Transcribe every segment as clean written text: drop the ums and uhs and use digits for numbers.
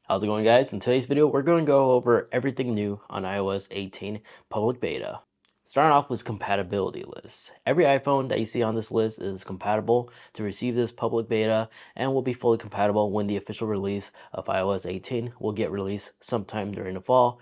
How's it going, guys? In today's video, we're going to go over everything new on iOS 18 public beta. Starting off with compatibility list. Every iPhone that you see on this list is compatible to receive this public beta and will be fully compatible when the official release of iOS 18 will get released sometime during the fall,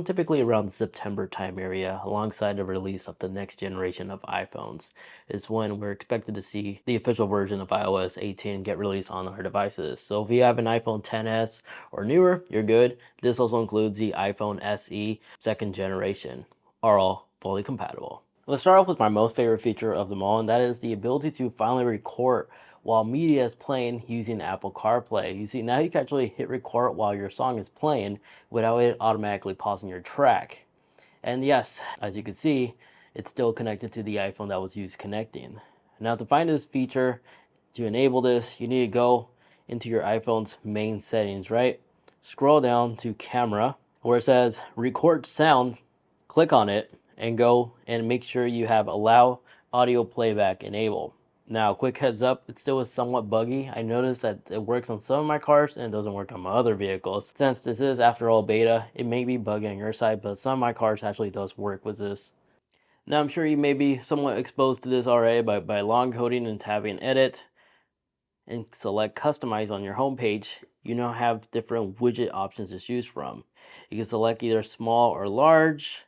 typically around the September time area, alongside the release of the next generation of iPhones. Is when we're expected to see the official version of iOS 18 get released on our devices. So if you have an iPhone XS or newer, you're good. This also includes the iPhone SE second generation, are all fully compatible. Let's start off with my most favorite feature of them all, and that is the ability to finally record while media is playing using Apple CarPlay. You see, now you can actually hit record while your song is playing without it automatically pausing your track. And yes, as you can see, it's still connected to the iPhone that was used connecting. Now to find this feature, to enable this, you need to go into your iPhone's main settings, right? Scroll down to camera where it says record sound, click on it and go and make sure you have allow audio playback enabled. Now, quick heads up, it still is somewhat buggy. I noticed that it works on some of my cars and it doesn't work on my other vehicles. Since this is, after all, beta, it may be buggy on your side, but some of my cars actually does work with this. Now, I'm sure you may be somewhat exposed to this already by long coding and tabbing edit and select customize on your home page. You now have different widget options to choose from. You can select either small or large.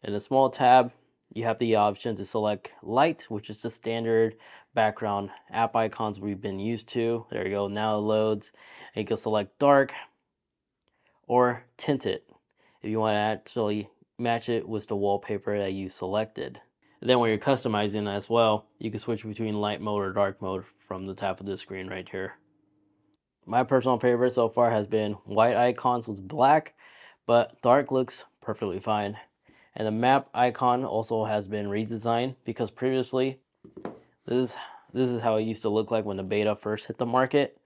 In the small tab, you have the option to select light, which is the standard background app icons we've been used to. There you go, now it loads. And you can select dark or tinted if you want to actually match it with the wallpaper that you selected. And then when you're customizing as well, you can switch between light mode or dark mode from the top of the screen right here. My personal favorite so far has been white icons with black, but dark looks perfectly fine. And the map icon also has been redesigned because previously this is how it used to look like when the beta first hit the market.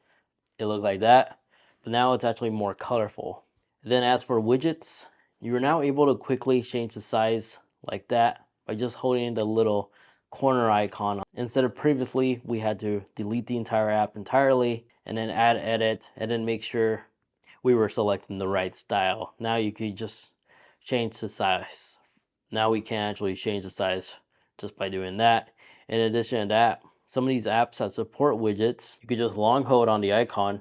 It looked like that, but now it's actually more colorful. Then as for widgets, you are now able to quickly change the size like that by just holding the little corner icon. Instead of previously we had to delete the entire app entirely and then add edit and then make sure we were selecting the right style. Now you could just change the size. Now we can actually change the size just by doing that. In addition to that, some of these apps that support widgets, you could just long hold on the icon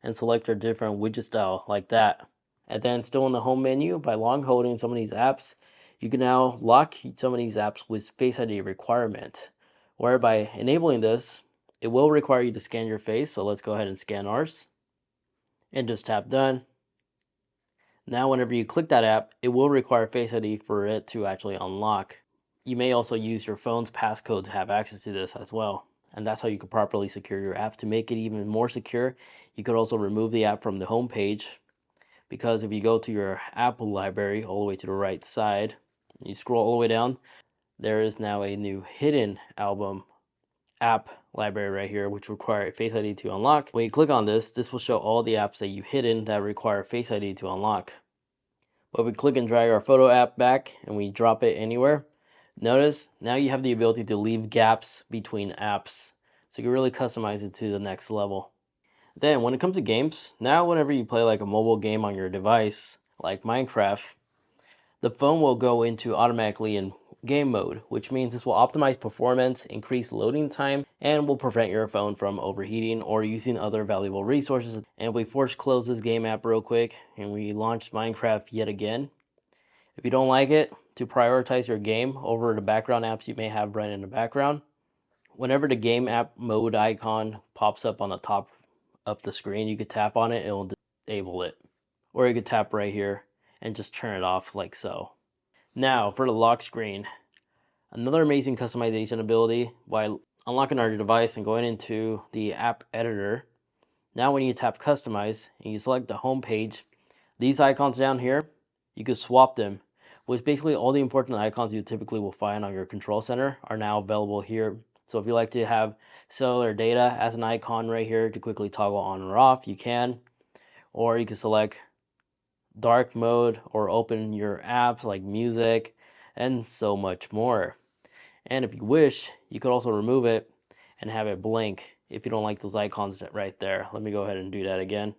and select your different widget style like that. And then still in the home menu, by long holding some of these apps, you can now lock some of these apps with Face ID requirement. Where by enabling this, it will require you to scan your face. So let's go ahead and scan ours and just tap done. Now whenever you click that app, it will require Face ID for it to actually unlock. You may also use your phone's passcode to have access to this as well. And that's how you can properly secure your app. To make it even more secure, you could also remove the app from the home page, because if you go to your Apple library all the way to the right side, you scroll all the way down, there is now a new hidden album app library right here, which require Face ID to unlock. When you click on this, this will show all the apps that you've hidden that require Face ID to unlock. But if we click and drag our photo app back and we drop it anywhere, notice now you have the ability to leave gaps between apps. So you can really customize it to the next level. Then when it comes to games, now whenever you play like a mobile game on your device, like Minecraft, the phone will go into automatically in game mode, which means this will optimize performance, increase loading time, and will prevent your phone from overheating or using other valuable resources. And if we force close this game app real quick and we launch Minecraft yet again, if you don't like it, to prioritize your game over the background apps you may have running in the background, whenever the game app mode icon pops up on the top of the screen, you could tap on it and it will disable it. Or you could tap right here and just turn it off like so. Now for the lock screen, another amazing customization ability. By unlocking our device and going into the app editor, now when you tap customize and you select the home page, these icons down here, you can swap them, which basically all the important icons you typically will find on your control center are now available here. So if you like to have cellular data as an icon right here to quickly toggle on or off, you can. Or you can select dark mode or open your apps like music and so much more. And if you wish, you could also remove it and have it blank if you don't like those icons right there. Let me go ahead and do that again.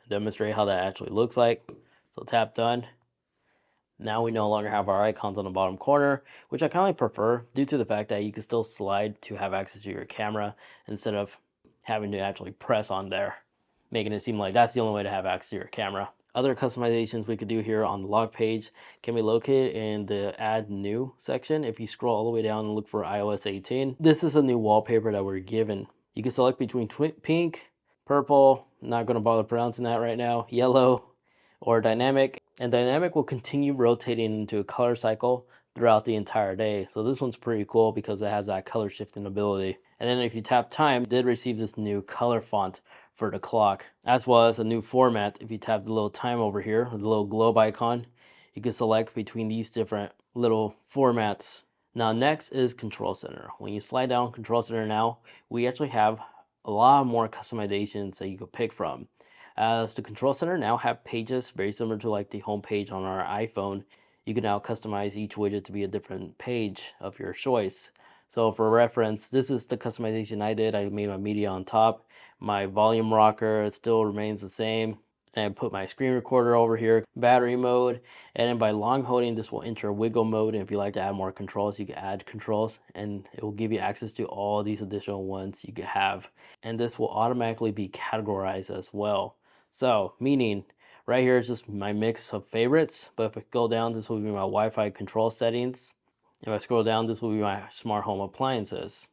demonstrate how that actually looks like. So tap done. Now we no longer have our icons on the bottom corner, which I kind of prefer due to the fact that you can still slide to have access to your camera instead of having to actually press on there, making it seem like that's the only way to have access to your camera. Other customizations we could do here on the log page can be located in the add new section. If you scroll all the way down and look for iOS 18, this is a new wallpaper that we're given. You can select between pink, purple, not going to bother pronouncing that right now, yellow, or dynamic. And dynamic will continue rotating into a color cycle throughout the entire day. So this one's pretty cool because it has that color shifting ability. And then if you tap time, it did receive this new color font for the clock, as well as a new format. If you tap the little time over here, the little globe icon, you can select between these different little formats. Now next is Control Center. When you slide down Control Center now, we actually have a lot more customizations that you could pick from. As the Control Center now have pages very similar to like the home page on our iPhone, you can now customize each widget to be a different page of your choice. So for reference, this is the customization I did. I made my media on top. My volume rocker still remains the same. And I put my screen recorder over here, battery mode, and then by long holding this will enter wiggle mode. And if you like to add more controls, you can add controls and it will give you access to all these additional ones you can have. And this will automatically be categorized as well. So meaning right here is just my mix of favorites, but if I go down, this will be my Wi-Fi control settings. If I scroll down, this will be my smart home appliances.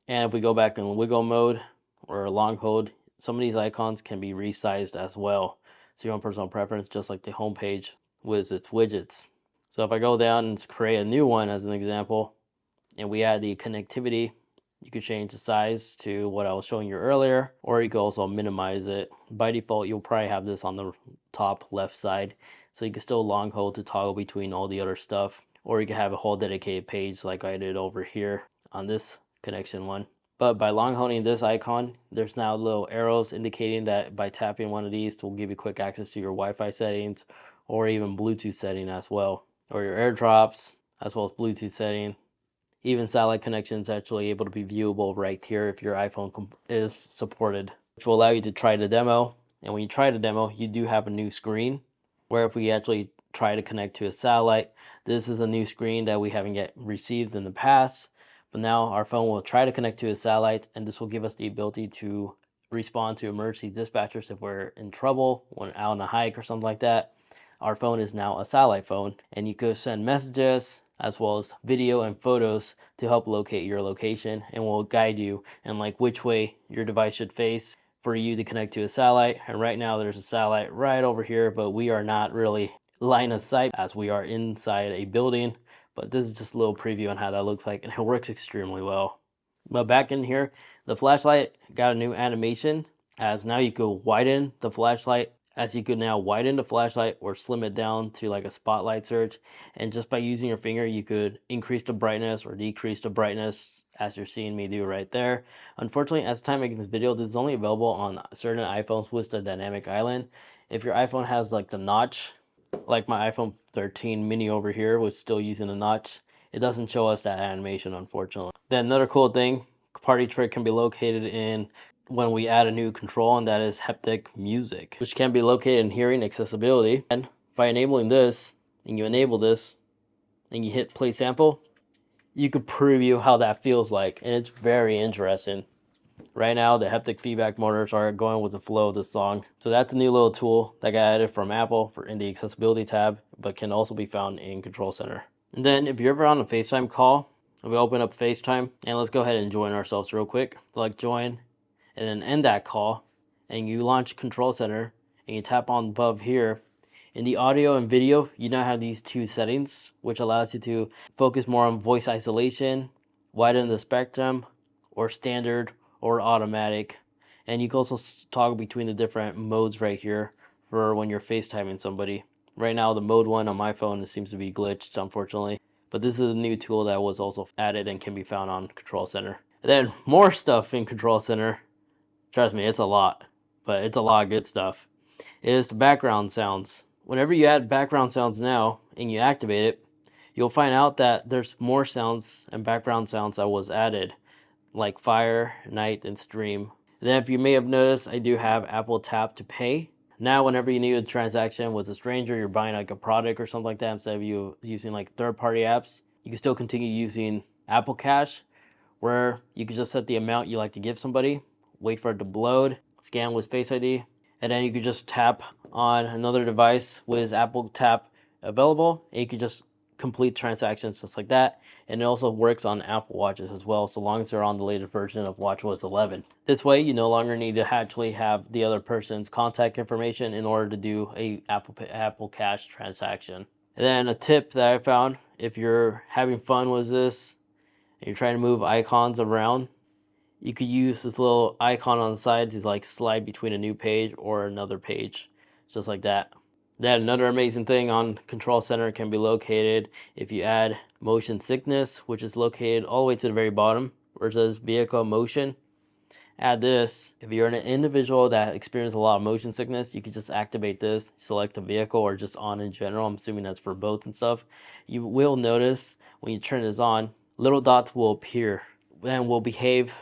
And if we go back in wiggle mode or long hold, some of these icons can be resized as well. So your own personal preference, just like the home page with its widgets. So if I go down and create a new one as an example, and we add the connectivity, you could change the size to what I was showing you earlier, or you could also minimize it. By default, you'll probably have this on the top left side, so you can still long hold to toggle between all the other stuff, or you can have a whole dedicated page like I did over here on this connection one. But by long holding this icon, there's now little arrows indicating that by tapping one of these will give you quick access to your Wi-Fi settings or even Bluetooth setting as well, or your AirDrops as well as Bluetooth setting. Even satellite connections actually able to be viewable right here if your iPhone is supported, which will allow you to try the demo. And when you try the demo, you do have a new screen where if we actually try to connect to a satellite, this is a new screen that we haven't yet received in the past. But now our phone will try to connect to a satellite, and this will give us the ability to respond to emergency dispatchers if we're in trouble, when out on a hike or something like that. Our phone is now a satellite phone, and you could send messages as well as video and photos to help locate your location, and will guide you in like which way your device should face for you to connect to a satellite. And right now there's a satellite right over here, but we are not really line of sight as we are inside a building. But this is just a little preview on how that looks like, and it works extremely well. But back in here, the flashlight got a new animation, as now you could widen the flashlight, as you could now widen the flashlight or slim it down to like a spotlight search. And just by using your finger, you could increase the brightness or decrease the brightness, as you're seeing me do right there. Unfortunately, at the time making this video, this is only available on certain iPhones with the dynamic island. If your iPhone has like the notch, like my iPhone 13 mini over here was still using a notch, it doesn't show us that animation, unfortunately. Then another cool thing, party trick can be located in when we add a new control, and that is Haptic music, which can be located in hearing accessibility. And by enabling this, and you enable this, and you hit play sample, you could preview how that feels like, and it's very interesting. Right now, the haptic feedback motors are going with the flow of the song. So that's a new little tool that got added from Apple in the accessibility tab, but can also be found in Control Center. And then if you're ever on a FaceTime call, we open up FaceTime, and let's go ahead and join ourselves real quick. Select join, and then end that call, and you launch Control Center, and you tap on above here. In the audio and video, you now have these two settings, which allows you to focus more on voice isolation, widen the spectrum, or standard, or automatic. And you can also toggle between the different modes right here for when you're FaceTiming somebody. Right now, the mode one on my phone, it seems to be glitched, unfortunately. But this is a new tool that was also added and can be found on Control Center. And then more stuff in Control Center. Trust me, it's a lot, but it's a lot of good stuff. It is the background sounds. Whenever you add background sounds now and you activate it, you'll find out that there's more sounds and background sounds that was added, like fire, night, and stream. Then if you may have noticed, I do have Apple Tap to Pay Now, whenever you need a transaction with a stranger, you're buying like a product or something like that, instead of you using like third-party apps, you can still continue using Apple Cash, where you can just set the amount you like to give somebody, wait for it to load, scan with Face ID, and then you can just tap on another device with Apple Tap available, and you can just complete transactions just like that. And it also works on Apple Watches as well, so long as they're on the latest version of WatchOS 11. This way, you no longer need to actually have the other person's contact information in order to do a Apple Cash transaction. And then a tip that I found, if you're having fun with this and you're trying to move icons around, you could use this little icon on the side to like slide between a new page or another page, just like that. Then another amazing thing on Control Center can be located if you add motion sickness, which is located all the way to the very bottom where it says vehicle motion. Add this. If you're an individual that experiences a lot of motion sickness, you can just activate this, select a vehicle or just on in general. I'm assuming that's for both and stuff. You will notice when you turn this on, little dots will appear and will behave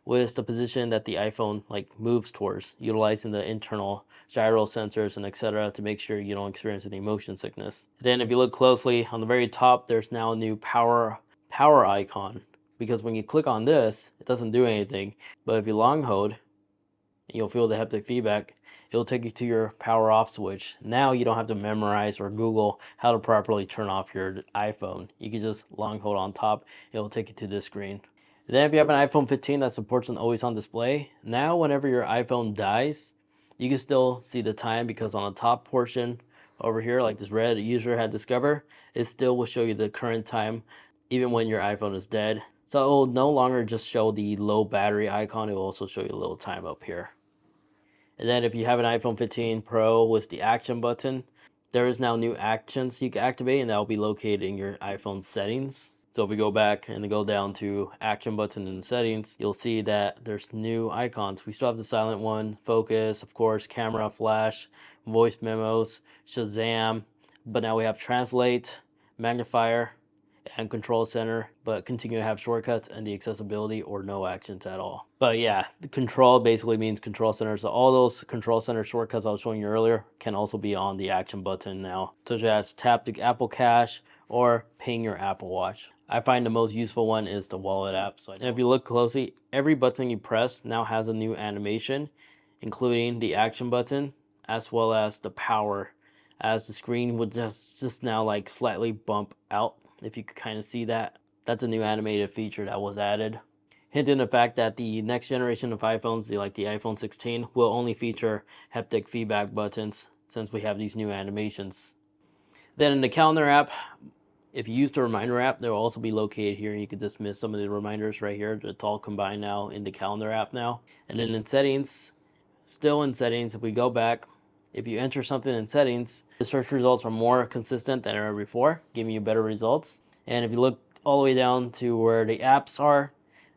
with the position that the iPhone like moves towards, utilizing the internal gyro sensors and etc. to make sure you don't experience any motion sickness. Then if you look closely on the very top, there's now a new power icon, because when you click on this, it doesn't do anything. But if you long hold, you'll feel the haptic feedback. It'll take you to your power off switch. Now you don't have to memorize or Google how to properly turn off your iPhone. You can just long hold on top. It'll take you to this screen. Then if you have an iPhone 15 that supports an always on display, now whenever your iPhone dies, you can still see the time, because on the top portion over here, like this red user had discovered, it still will show you the current time even when your iPhone is dead. So it will no longer just show the low battery icon, it will also show you a little time up here. And then if you have an iPhone 15 Pro with the action button, there is now new actions you can activate, and that will be located in your iPhone settings. So if we go back and go down to action button in the settings, you'll see that there's new icons. We still have the silent one, focus, of course, camera, flash, voice memos, Shazam, but now we have translate, magnifier, and control center, but continue to have shortcuts and the accessibility or no actions at all. But yeah, the control basically means control center. So all those control center shortcuts I was showing you earlier can also be on the action button now, such as tap the Apple Cash or ping your Apple Watch. I find the most useful one is the wallet app. So if you look closely, every button you press now has a new animation, including the action button as well as the power, as the screen would just now like slightly bump out. If you could kind of see that, that's a new animated feature that was added. Hinting the fact that the next generation of iPhones, like the iPhone 16, will only feature haptic feedback buttons since we have these new animations. Then in the calendar app, if you use the reminder app, they'll also be located here. You can dismiss some of the reminders right here. It's all combined now in the calendar app now. And then in settings, still in settings, if we go back, if you enter something in settings, the search results are more consistent than ever before, giving you better results. And if you look all the way down to where the apps are,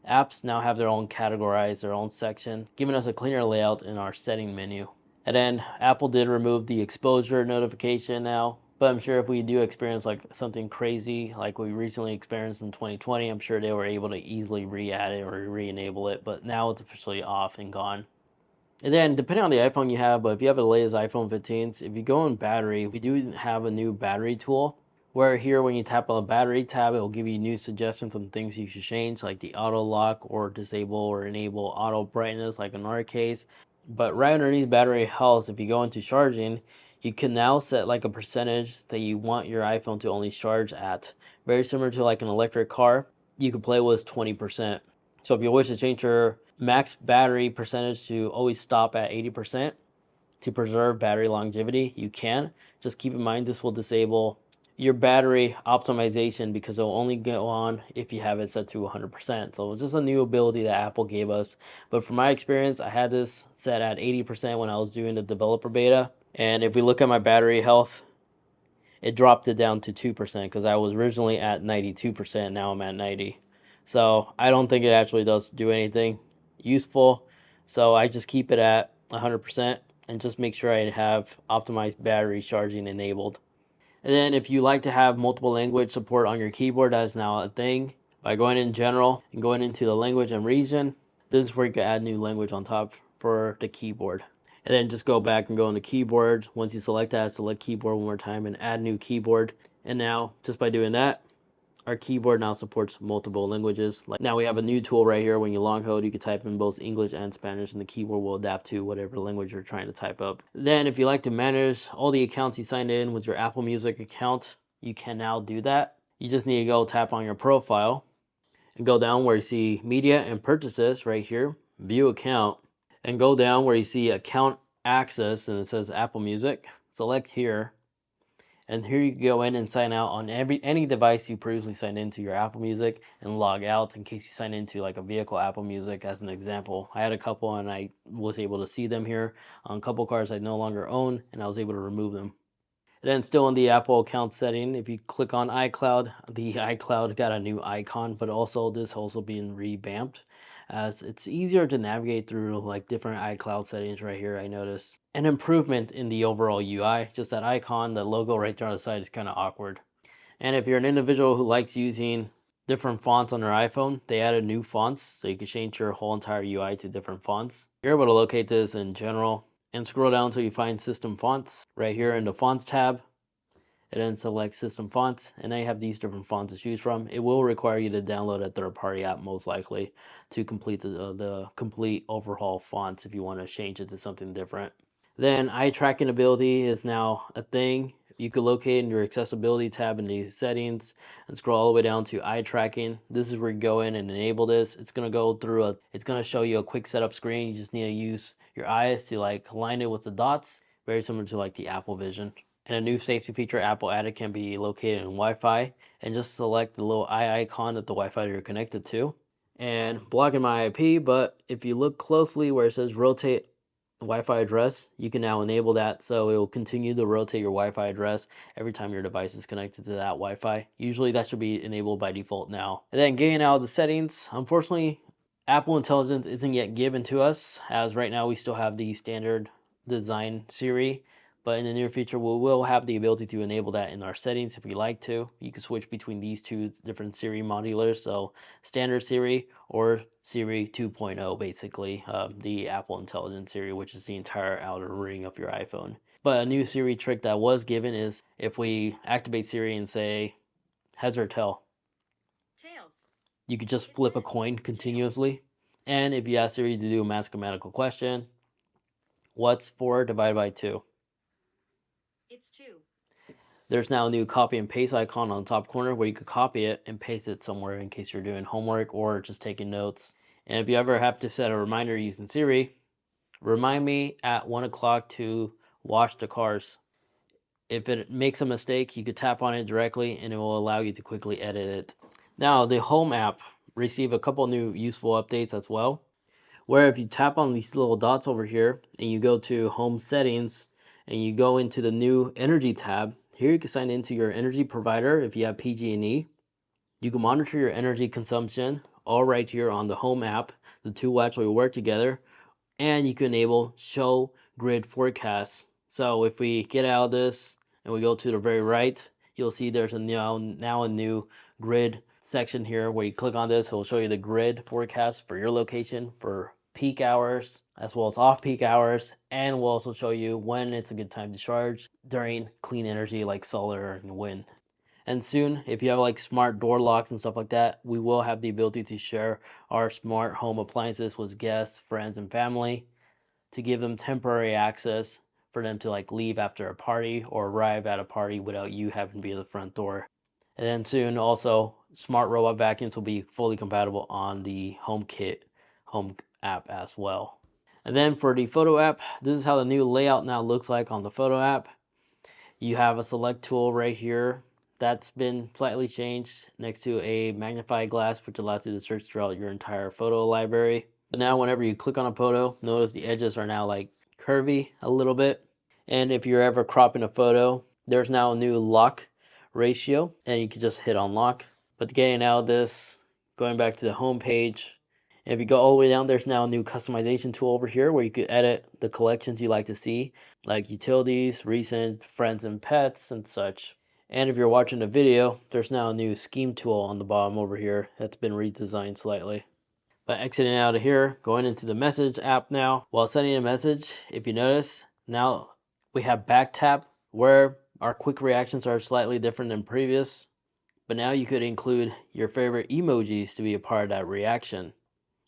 apps now have their own categorized, their own section, giving us a cleaner layout in our setting menu. And then Apple did remove the exposure notification now, but I'm sure if we do experience like something crazy like we recently experienced in 2020, I'm sure they were able to easily re-add it or re-enable it, but now it's officially off and gone. And then depending on the iPhone you have, but if you have the latest iPhone 15s, if you go in battery, we do have a new battery tool, where here when you tap on the battery tab, it will give you new suggestions on things you should change, like the auto lock or disable or enable auto brightness, like in our case. But right underneath battery health, if you go into charging, you can now set like a percentage that you want your iPhone to only charge at. Very similar to like an electric car, you can play with 20%. So if you wish to change your max battery percentage to always stop at 80% to preserve battery longevity, you can. Just keep in mind this will disable your battery optimization, because it will only go on if you have it set to 100%. So it's just a new ability that Apple gave us. But from my experience, I had this set at 80% when I was doing the developer beta. And if we look at my battery health, it dropped it down to 2% because I was originally at 92%. Now I'm at 90. So I don't think it actually does do anything useful. So I just keep it at 100% and just make sure I have optimized battery charging enabled. And then if you like to have multiple language support on your keyboard, that is now a thing. By going in general and going into the language and region, this is where you can add new language on top for the keyboard. And then just go back and go into keyboard. Once you select that, select keyboard one more time and add new keyboard. And now, just by doing that, our keyboard now supports multiple languages. Like now we have a new tool right here. When you long hold, you can type in both English and Spanish, and the keyboard will adapt to whatever language you're trying to type up. Then if you like to manage all the accounts you signed in with your Apple Music account, you can now do that. You just need to go tap on your profile and go down where you see media and purchases right here, view account, and go down where you see account access and it says Apple Music. Select here. And here you can go in and sign out on any device you previously signed into your Apple Music and log out in case you sign into like a vehicle Apple Music as an example. I had a couple and I was able to see them here on a couple cars I no longer own, and I was able to remove them. And then still in the Apple account setting, if you click on iCloud, the iCloud got a new icon, but also this also being revamped as it's easier to navigate through like different iCloud settings right here. I noticed an improvement in the overall UI. Just that icon, the logo right there on the side is kind of awkward. And if you're an individual who likes using different fonts on their iPhone, they added new fonts, so you can change your whole entire UI to different fonts. You're able to locate this in general and scroll down until you find system fonts right here in the fonts tab, and then select system fonts, and I have these different fonts to choose from. It will require you to download a third-party app most likely to complete the complete overhaul fonts if you want to change it to something different. Then eye tracking ability is now a thing. You can locate in your accessibility tab in the settings and scroll all the way down to eye tracking. This is where you go in and enable this. It's gonna go through it's gonna show you a quick setup screen. You just need to use your eyes to like align it with the dots, very similar to like the Apple Vision. And a new safety feature Apple added can be located in Wi-Fi, and just select the little eye icon that the Wi-Fi you're connected to. And blocking my IP, but if you look closely where it says rotate Wi-Fi address, you can now enable that, so it will continue to rotate your Wi-Fi address every time your device is connected to that Wi-Fi. Usually that should be enabled by default now. And then getting out of the settings, unfortunately, Apple Intelligence isn't yet given to us, as right now we still have the standard design Siri, but in the near future we will have the ability to enable that in our settings if we like to. You can switch between these two different Siri modulars, so standard Siri or Siri 2.0, basically, the Apple Intelligence Siri, which is the entire outer ring of your iPhone. But a new Siri trick that was given is if we activate Siri and say heads or tail, you could just flip a coin continuously. And if you ask Siri to do a mathematical question, what's 4 divided by 2? It's 2. There's now a new copy and paste icon on the top corner where you could copy it and paste it somewhere in case you're doing homework or just taking notes. And if you ever have to set a reminder using Siri, remind me at 1 o'clock to wash the cars. If it makes a mistake, you could tap on it directly and it will allow you to quickly edit it. Now, the Home app received a couple new useful updates as well, where if you tap on these little dots over here and you go to Home Settings and you go into the new Energy tab, here you can sign into your energy provider if you have PG&E. You can monitor your energy consumption all right here on the Home app. The two will actually work together, and you can enable Show Grid Forecasts. So if we get out of this and we go to the very right, you'll see there's now a new grid section here where you click on this. It will show you the grid forecast for your location for peak hours as well as off-peak hours, and will also show you when it's a good time to charge during clean energy like solar and wind. And soon, if you have like smart door locks and stuff like that, we will have the ability to share our smart home appliances with guests, friends, and family to give them temporary access for them to like leave after a party or arrive at a party without you having to be at the front door. And then soon also smart robot vacuums will be fully compatible on the HomeKit home app as well. And then for the photo app, this is how the new layout now looks like on the photo app. You have a select tool right here that's been slightly changed next to a magnifying glass, which allows you to search throughout your entire photo library. But now whenever you click on a photo, notice the edges are now like curvy a little bit. And if you're ever cropping a photo, there's now a new lock ratio and you can just hit on lock. But getting out of this, going back to the home page, if you go all the way down, there's now a new customization tool over here where you could edit the collections you like to see, like utilities, recent, friends and pets, and such. And if you're watching the video, there's now a new scheme tool on the bottom over here that's been redesigned slightly. By exiting out of here, going into the message app now, while sending a message, if you notice, now we have back tap where our quick reactions are slightly different than previous, but now you could include your favorite emojis to be a part of that reaction.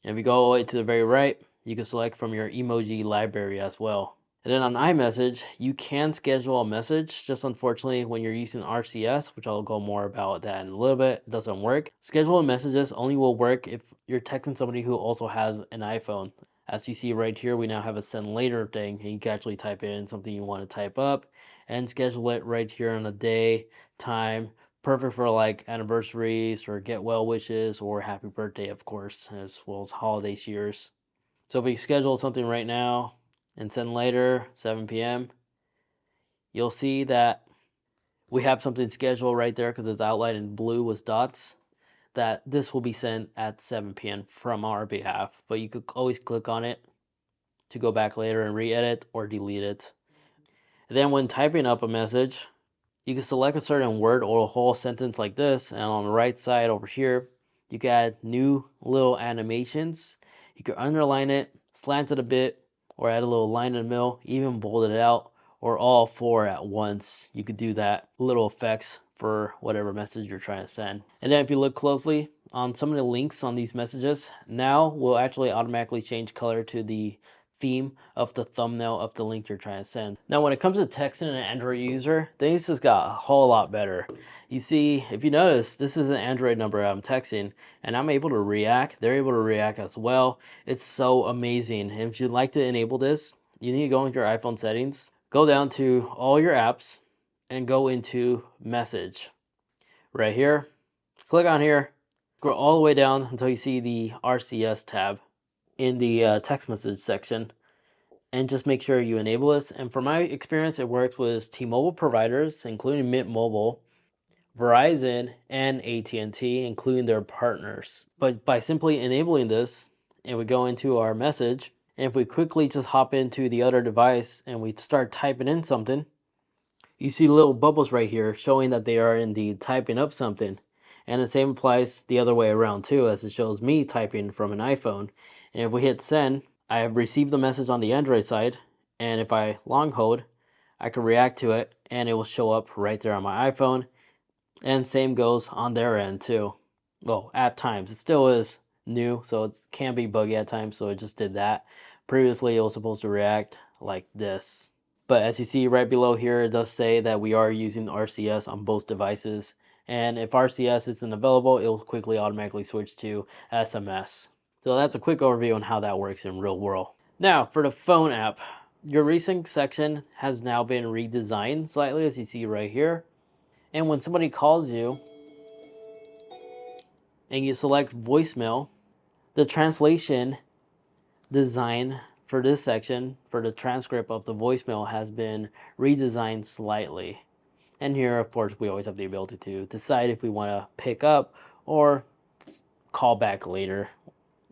And if you go all the way to the very right, you can select from your emoji library as well. And then on iMessage, you can schedule a message. Just unfortunately, when you're using RCS, which I'll go more about that in a little bit, it doesn't work. Scheduled messages only will work if you're texting somebody who also has an iPhone. As you see right here, we now have a send later thing, and you can actually type in something you want to type up and schedule it right here on a day, time. Perfect for like anniversaries or get well wishes or happy birthday, of course, as well as holiday cheers. So if we schedule something right now and send later, 7 p.m., you'll see that we have something scheduled right there because it's outlined in blue with dots, that this will be sent at 7 p.m. from our behalf. But you could always click on it to go back later and re-edit or delete it. And then when typing up a message, you can select a certain word or a whole sentence like this, and on the right side over here, you can add new little animations. You can underline it, slant it a bit, or add a little line in the middle, even bold it out, or all four at once. You could do that. Little effects for whatever message you're trying to send. And then if you look closely on some of the links on these messages, now will actually automatically change color to the theme of the thumbnail of the link you're trying to send. Now, when it comes to texting an Android user, things just got a whole lot better. You see, if you notice, this is an Android number I'm texting, and I'm able to react. They're able to react as well. It's so amazing. And if you'd like to enable this, you need to go into your iPhone settings, go down to all your apps, and go into Message. Right here, click on here, scroll all the way down until you see the RCS tab in the text message section, and just make sure you enable this. And from my experience, it works with T-Mobile providers, including Mint Mobile, Verizon, and AT&T, including their partners. But by simply enabling this, and we go into our message, and if we quickly just hop into the other device and we start typing in something, you see little bubbles right here showing that they are indeed typing up something. And the same applies the other way around too, as it shows me typing from an iPhone. And if we hit send, I have received the message on the Android side, and if I long hold, I can react to it and it will show up right there on my iPhone. And same goes on their end too. Well, at times. It still is new, so it can be buggy at times, so it just did that. Previously, it was supposed to react like this. But as you see right below here, it does say that we are using RCS on both devices. And if RCS isn't available, it will quickly automatically switch to SMS. So that's a quick overview on how that works in real world. Now, for the phone app, your recent section has now been redesigned slightly, as you see right here. And when somebody calls you and you select voicemail, the translation design for this section, for the transcript of the voicemail, has been redesigned slightly. And here, of course, we always have the ability to decide if we want to pick up or call back later.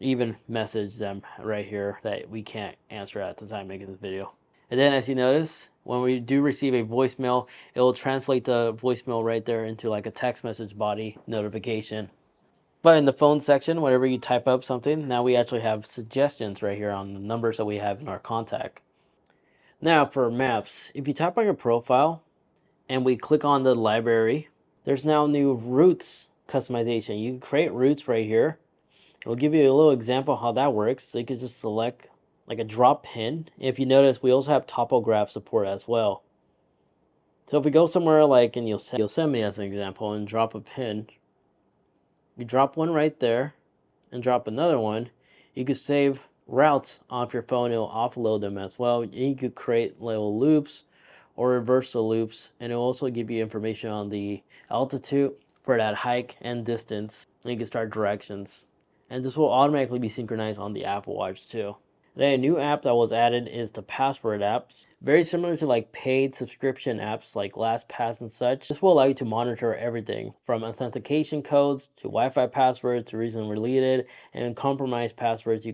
Even message them right here that we can't answer at the time making this video. And then as you notice, when we do receive a voicemail, it will translate the voicemail right there into like a text message body notification. But in the phone section, whenever you type up something, now we actually have suggestions right here on the numbers that we have in our contact. Now for maps, if you tap on your profile and we click on the library, there's now new routes customization. You can create routes right here. It will give you a little example how that works. So you can just select like a drop pin. If you notice, we also have topograph support as well. So if we go somewhere like in Yosemite as an example and drop a pin, you drop one right there and drop another one, you could save routes off your phone. It'll offload them as well. You could create little loops or reverse the loops, and it'll also give you information on the altitude for that hike and distance. And you can start directions. And this will automatically be synchronized on the Apple Watch too. Then a new app that was added is the password apps. Very similar to like paid subscription apps like LastPass and such. This will allow you to monitor everything from authentication codes to Wi-Fi passwords to reason related and compromised passwords. You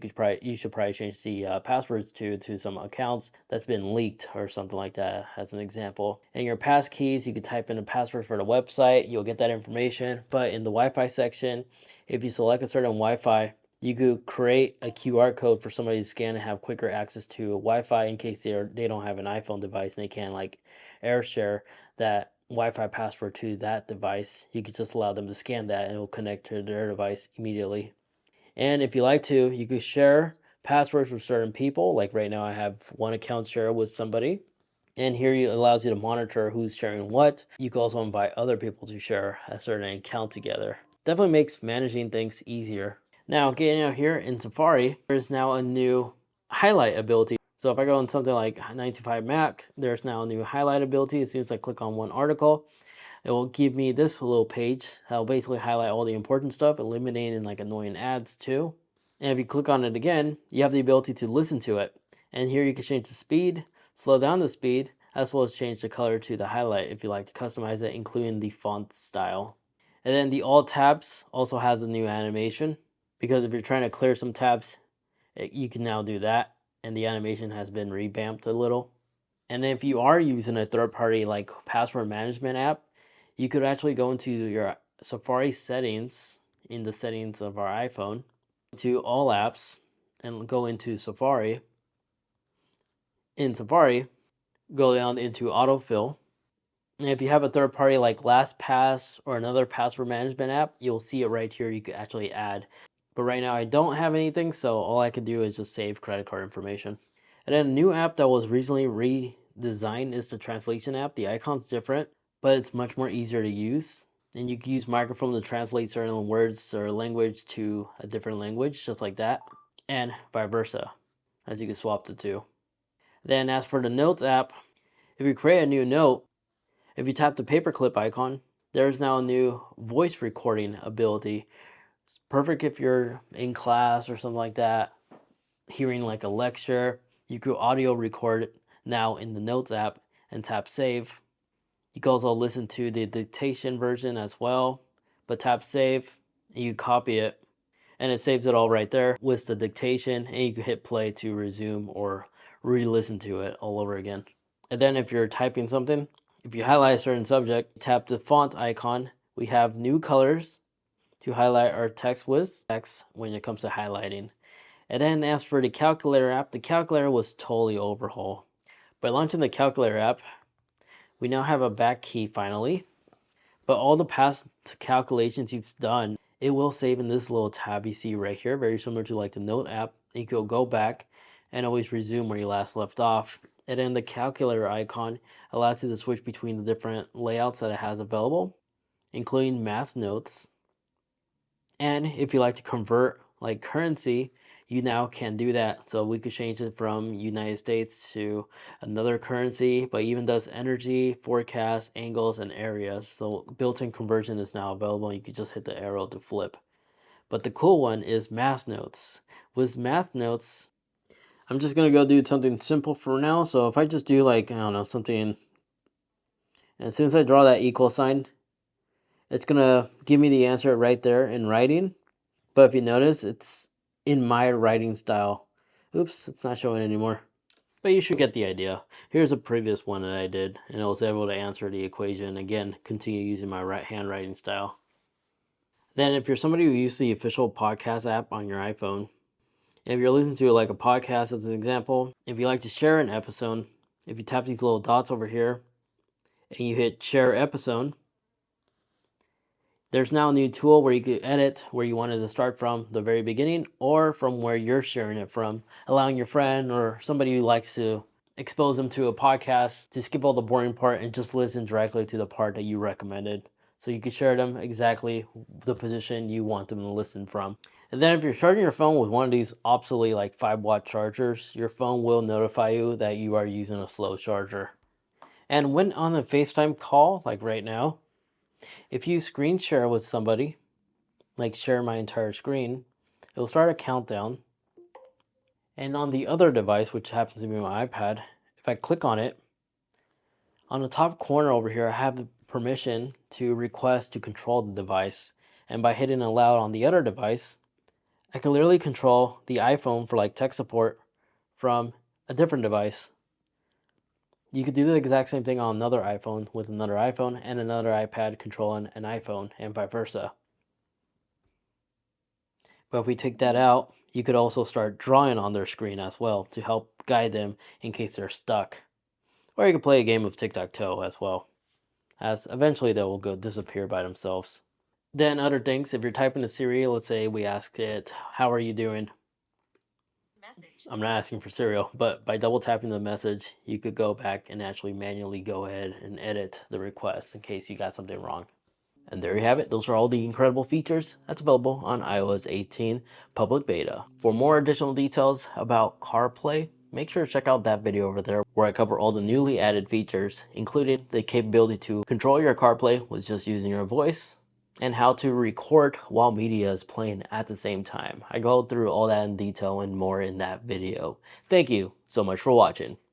should probably change the passwords to some accounts that's been leaked or something like that as an example. And your pass keys, you can type in a password for the website. You'll get that information. But in the Wi-Fi section, if you select a certain Wi-Fi, You could create a QR code for somebody to scan and have quicker access to Wi-Fi in case they don't have an iPhone device and they can't like air share that Wi-Fi password to that device. You could just allow them to scan that and it will connect to their device immediately. And if you like to, you could share passwords with certain people. Like right now, I have one account share with somebody. And here it allows you to monitor who's sharing what. You can also invite other people to share a certain account together. Definitely makes managing things easier. Now, getting out here in Safari, there's now a new highlight ability. So if I go on something like 925 Mac, there's now a new highlight ability. As soon as I click on one article, it will give me this little page that'll basically highlight all the important stuff, eliminating like annoying ads too. And if you click on it again, you have the ability to listen to it. And here you can change the speed, slow down the speed, as well as change the color to the highlight if you like to customize it, including the font style. And then the all tabs also has a new animation because if you're trying to clear some tabs, you can now do that. And the animation has been revamped a little. And if you are using a third party like password management app, you could actually go into your Safari settings in the settings of our iPhone to all apps and go into Safari. In Safari, go down into autofill. And if you have a third party like LastPass or another password management app, you'll see it right here. You could actually add. But right now I don't have anything, so all I can do is just save credit card information. And then a new app that was recently redesigned is the translation app. The icon's different, but it's much more easier to use. And you can use microphone to translate certain words or language to a different language, just like that, and vice versa, as you can swap the two. Then as for the Notes app, if you create a new note, if you tap the paperclip icon, there's now a new voice recording ability. It's perfect if you're in class or something like that, hearing like a lecture. You could audio record now in the Notes app and tap save. You can also listen to the dictation version as well, but tap save and you copy it and it saves it all right there with the dictation, and you can hit play to resume or re-listen to it all over again. And then if you're typing something, if you highlight a certain subject, tap the font icon. We have new colors to highlight our text with text when it comes to highlighting. And then as for the calculator app, the calculator was totally overhauled. By launching the calculator app, we now have a back key finally, but all the past calculations you've done, it will save in this little tab you see right here, very similar to like the Note app. You can go back and always resume where you last left off. And then the calculator icon allows you to switch between the different layouts that it has available, including math notes. And if you like to convert like currency, you now can do that. So we could change it from United States to another currency, but even does energy, forecast, angles, and areas. So built-in conversion is now available. You could just hit the arrow to flip. But the cool one is math notes. With math notes, I'm just gonna go do something simple for now. So if I just do like, I don't know, something, and as soon as I draw that equal sign, it's gonna give me the answer right there in writing. But if you notice, it's in my writing style. Oops, it's not showing anymore. But you should get the idea. Here's a previous one that I did, and I was able to answer the equation. Again, continue using my handwriting style. Then if you're somebody who uses the official podcast app on your iPhone, if you're listening to like a podcast as an example, if you like to share an episode, if you tap these little dots over here and you hit share episode, there's now a new tool where you can edit where you wanted to start from the very beginning or from where you're sharing it from, allowing your friend or somebody who likes to expose them to a podcast to skip all the boring part and just listen directly to the part that you recommended. So you can share them exactly the position you want them to listen from. And then if you're charging your phone with one of these obsolete like 5-watt chargers, your phone will notify you that you are using a slow charger. And when on a FaceTime call, like right now, if you screen share with somebody, like share my entire screen, it'll start a countdown. And on the other device, which happens to be my iPad, if I click on it, on the top corner over here, I have the permission to request to control the device. And by hitting allow on the other device, I can literally control the iPhone for like tech support from a different device. You could do the exact same thing on another iPhone with another iPhone and another iPad controlling an iPhone and vice versa. But if we take that out, you could also start drawing on their screen as well to help guide them in case they're stuck. Or you could play a game of tic-tac-toe as well, as eventually they will go disappear by themselves. Then other things, if you're typing to Siri, let's say we ask it, how are you doing? Message. I'm not asking for cereal, but by double tapping the message, you could go back and actually manually go ahead and edit the request in case you got something wrong. And there you have it. Those are all the incredible features that's available on iOS 18 public beta. For more additional details about CarPlay, make sure to check out that video over there where I cover all the newly added features, including the capability to control your CarPlay with just using your voice, and how to record while media is playing at the same time. I go through all that in detail and more in that video. Thank you so much for watching.